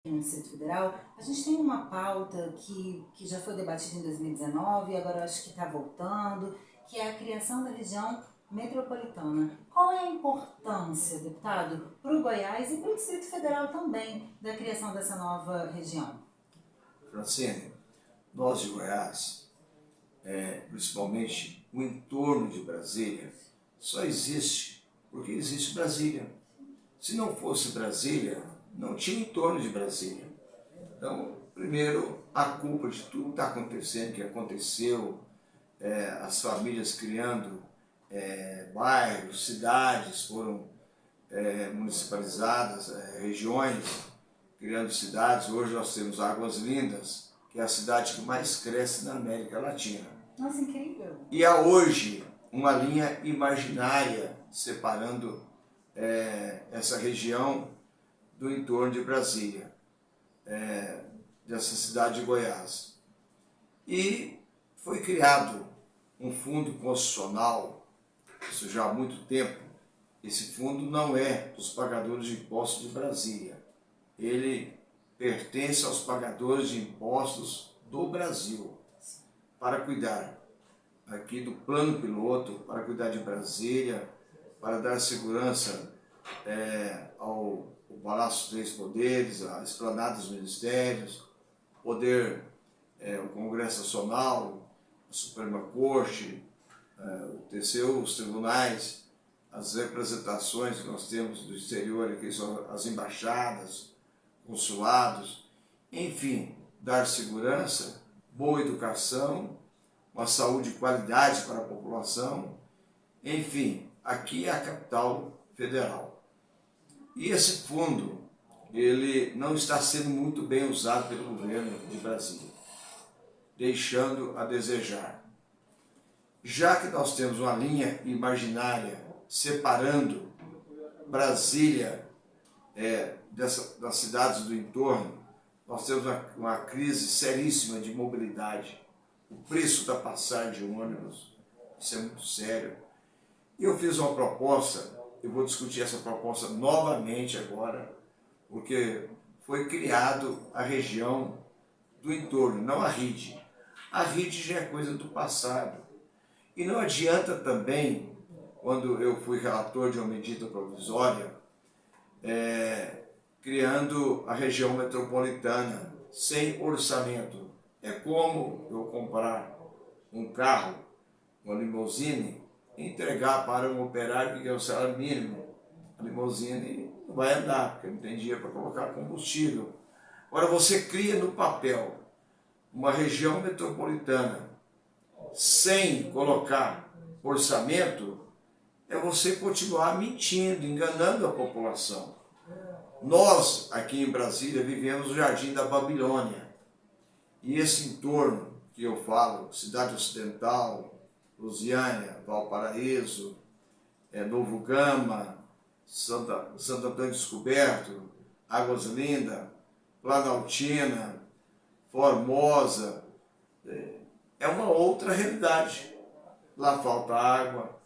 no Distrito Federal, a gente tem uma pauta que já foi debatida em 2019 e agora eu acho que está voltando, que é a criação da região metropolitana. Qual é a importância, deputado, para o Goiás e para o Distrito Federal também, da criação dessa nova região? Francine, nós de Goiás, principalmente o entorno de Brasília, só existe porque existe Brasília. Se não fosse Brasília, não tinha entorno de Brasília. Então, primeiro, a culpa de tudo que está acontecendo, que aconteceu, as famílias criando bairros, cidades foram municipalizadas, regiões criando cidades. Hoje nós temos Águas Lindas, que é a cidade que mais cresce na América Latina. Nossa, incrível! E há hoje uma linha imaginária separando essa região do entorno de Brasília, dessa cidade de Goiás. E foi criado um fundo constitucional, isso já há muito tempo. Esse fundo não é dos pagadores de impostos de Brasília. Ele pertence aos pagadores de impostos do Brasil, para cuidar aqui do plano piloto, para cuidar de Brasília, para dar segurança ao Palácio dos Três Poderes, à esplanada dos ministérios, poder, o Congresso Nacional, a Suprema Corte, o TCU, os tribunais, as representações que nós temos do exterior, que são as embaixadas, consulados, enfim, dar segurança, boa educação, uma saúde de qualidade para a população, enfim, aqui é a capital federal. E esse fundo, ele não está sendo muito bem usado pelo governo de Brasília, deixando a desejar. Já que nós temos uma linha imaginária separando Brasília das cidades do entorno, nós temos uma crise seríssima de mobilidade. O preço da passagem de ônibus, isso é muito sério. E eu fiz uma proposta, eu vou discutir essa proposta novamente agora, porque foi criado a região do entorno, não a RID. A RID já é coisa do passado. E não adianta também, quando eu fui relator de uma medida provisória, criando a região metropolitana sem orçamento. É como eu comprar um carro, uma limusine, e entregar para um operário que ganha o salário mínimo. A limusine não vai andar, porque não tem dinheiro para colocar combustível. Agora você cria no papel uma região metropolitana sem colocar orçamento, é você continuar mentindo, enganando a população. Nós, aqui em Brasília, vivemos o Jardim da Babilônia. E esse entorno que eu falo, Cidade Ocidental, Lusiânia, Valparaíso, Novo Gama, Santo Antônio Descoberto, Águas Lindas, Planaltina, Formosa, é uma outra realidade. Lá falta água,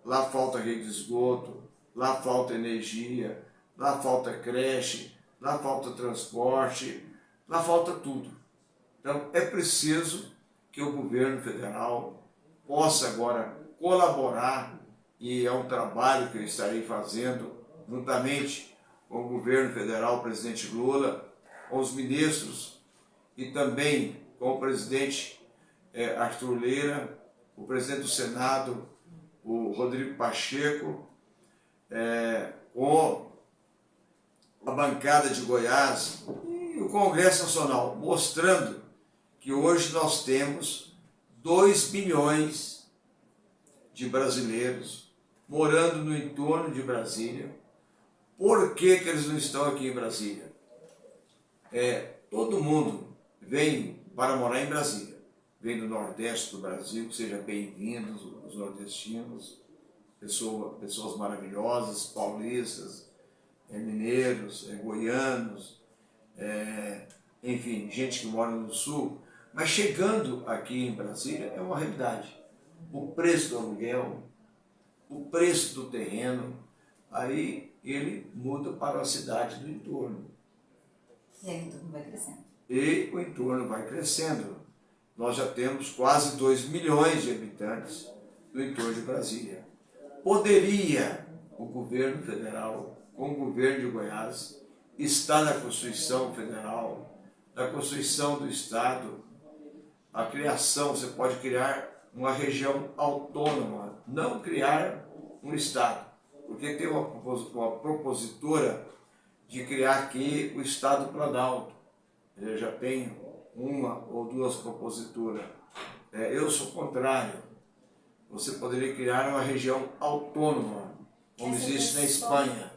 lá falta rede de esgoto, lá falta energia, lá falta creche, lá falta transporte, lá falta tudo. Então é preciso que o governo federal possa agora colaborar, e é um trabalho que eu estarei fazendo juntamente com o governo federal, o presidente Lula, com os ministros e também com o presidente Arthur Lira, o presidente do Senado, o Rodrigo Pacheco, com a bancada de Goiás e o Congresso Nacional, mostrando que hoje nós temos 2 bilhões de brasileiros morando no entorno de Brasília. Por que eles não estão aqui em Brasília? Todo mundo vem para morar em Brasília. Vem do Nordeste do Brasil, que sejam bem-vindos os nordestinos, pessoas maravilhosas, paulistas, mineiros, goianos, enfim, gente que mora no Sul. Mas chegando aqui em Brasília é uma realidade. O preço do aluguel, o preço do terreno, aí ele muda para a cidade do entorno. E aí o entorno vai crescendo. E o entorno vai crescendo. Nós já temos quase 2 milhões de habitantes no entorno de Brasília. Poderia o governo federal, com o governo de Goiás, estar na Constituição Federal, na Constituição do Estado, a criação, você pode criar uma região autônoma, não criar um Estado, porque tem uma propositora de criar aqui o Estado Planalto. Eu já tenho uma ou duas propositoras. Eu sou contrário. Você poderia criar uma região autônoma, como existe na Espanha.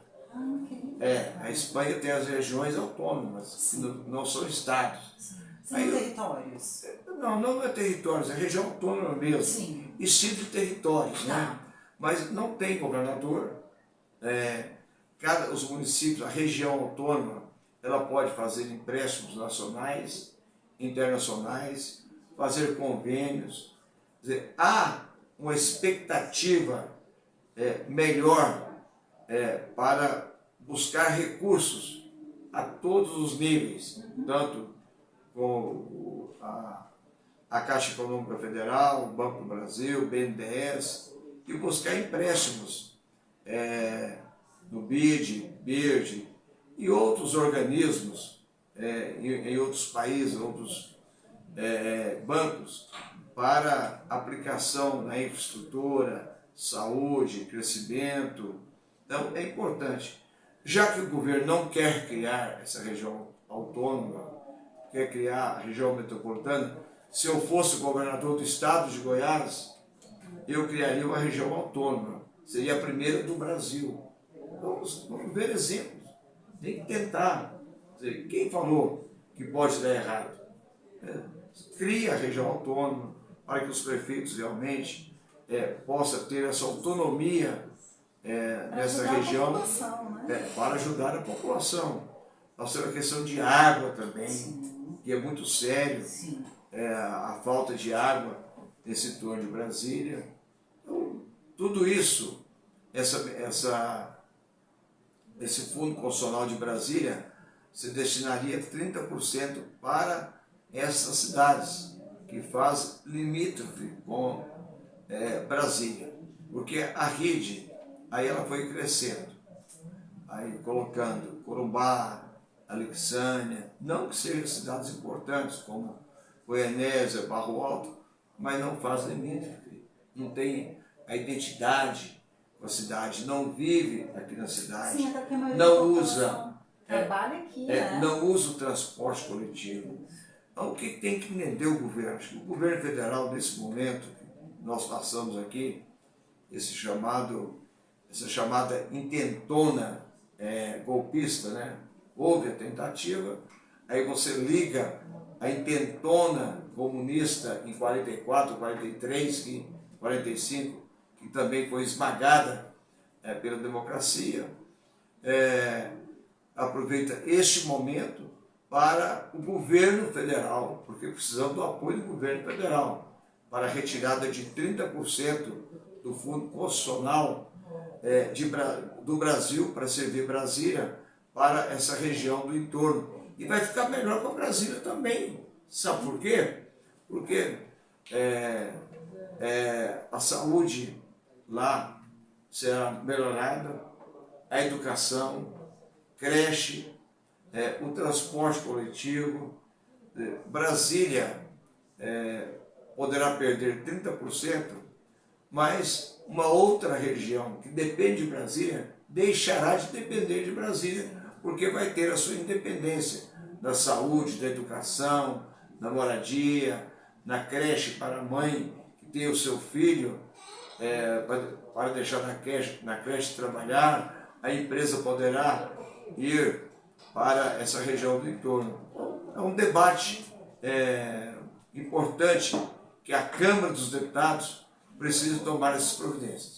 A Espanha tem as regiões autônomas, que não são estados. São territórios. Não é territórios, é região autônoma mesmo. Sim. Estilo de territórios, né? Mas não tem governador. Os municípios, a região autônoma, ela pode fazer empréstimos nacionais, internacionais, fazer convênios. Quer dizer, há uma expectativa melhor para buscar recursos a todos os níveis, tanto com a Caixa Econômica Federal, o Banco do Brasil, o BNDES, e buscar empréstimos no BID e outros organismos em outros países, outros bancos, para aplicação na infraestrutura, saúde, crescimento. Então é importante. Já que o governo não quer criar essa região autônoma, quer criar a região metropolitana, se eu fosse governador do estado de Goiás, eu criaria uma região autônoma. Seria a primeira do Brasil. Vamos ver exemplos. Tem que tentar. Quem falou que pode dar errado? Cria a região autônoma para que os prefeitos realmente possam ter essa autonomia nessa região, para ajudar a população. Nós temos a questão de água também, sim, que é muito sério, a falta de água nesse entorno de Brasília. Então, tudo isso, esse Fundo Constitucional de Brasília, se destinaria 30% para essas cidades que fazem limítrofe com Brasília, porque a rede, aí ela foi crescendo, aí colocando Corumbá, Alexânia, não que sejam cidades importantes como Goianésia, Barro Alto, mas não faz limítrofe, não tem a identidade com a cidade, não vive aqui na cidade, sim, não usa, trabalha aqui, não usa o transporte coletivo. Então, o que tem que entender o governo? Acho que o governo federal, nesse momento, nós passamos aqui, essa chamada intentona golpista, né? Houve a tentativa, aí você liga a intentona comunista em 44, 43, 45, que também foi esmagada pela democracia, aproveita este momento para o governo federal, porque precisamos do apoio do governo federal, para a retirada de 30% do Fundo Constitucional do Brasil, para servir Brasília, para essa região do entorno. E vai ficar melhor para Brasília também. Sabe por quê? Porque a saúde lá será melhorada, a educação, creche, o transporte coletivo. Brasília poderá perder 30%, mas uma outra região que depende de Brasília deixará de depender de Brasília, porque vai ter a sua independência da saúde, da educação, da moradia, na creche para a mãe que tem o seu filho para deixar na creche trabalhar, a empresa poderá ir para essa região do entorno. É um debate importante que a Câmara dos Deputados precisa tomar essas providências.